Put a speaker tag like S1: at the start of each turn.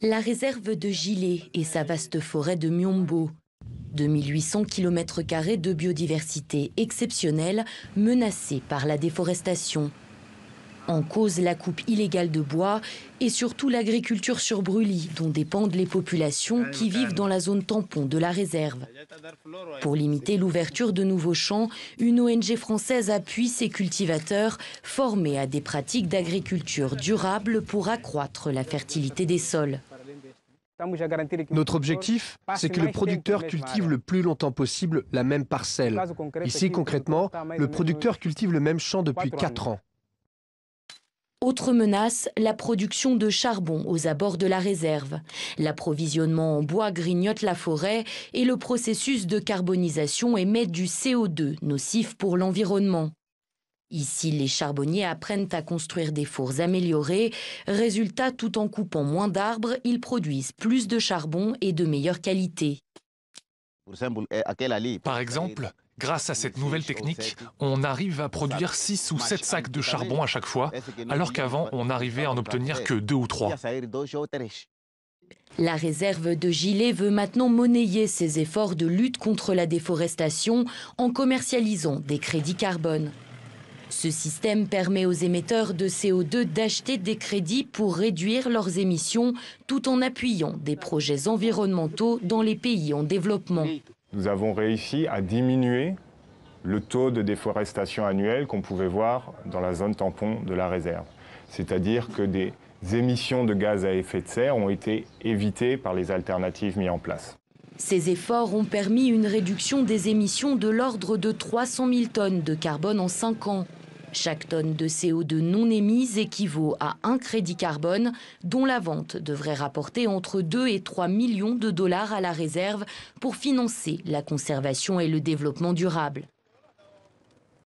S1: La réserve de Gilet et sa vaste forêt de Miombo. 2800 km² de biodiversité exceptionnelle menacée par la déforestation. En cause la coupe illégale de bois et surtout l'agriculture sur brûlis dont dépendent les populations qui vivent dans la zone tampon de la réserve. Pour limiter l'ouverture de nouveaux champs, une ONG française appuie ses cultivateurs formés à des pratiques d'agriculture durable pour accroître la fertilité des sols.
S2: Notre objectif, c'est que le producteur cultive le plus longtemps possible la même parcelle. Ici, concrètement, le producteur cultive le même champ depuis 4 ans.
S1: Autre menace, la production de charbon aux abords de la réserve. L'approvisionnement en bois grignote la forêt et le processus de carbonisation émet du CO2 nocif pour l'environnement. Ici, les charbonniers apprennent à construire des fours améliorés. Résultat, tout en coupant moins d'arbres, ils produisent plus de charbon et de meilleure qualité.
S3: Par exemple, grâce à cette nouvelle technique, on arrive à produire 6 ou 7 sacs de charbon à chaque fois, alors qu'avant, on n'arrivait à en obtenir que 2 ou 3.
S1: La réserve de Gilet veut maintenant monnayer ses efforts de lutte contre la déforestation en commercialisant des crédits carbone. Ce système permet aux émetteurs de CO2 d'acheter des crédits pour réduire leurs émissions tout en appuyant des projets environnementaux dans les pays en développement.
S4: Nous avons réussi à diminuer le taux de déforestation annuel qu'on pouvait voir dans la zone tampon de la réserve. C'est-à-dire que des émissions de gaz à effet de serre ont été évitées par les alternatives mises en place.
S1: Ces efforts ont permis une réduction des émissions de l'ordre de 300 000 tonnes de carbone en 5 ans. Chaque tonne de CO2 non émise équivaut à un crédit carbone dont la vente devrait rapporter entre 2 et 3 millions de dollars à la réserve pour financer la conservation et le développement durable.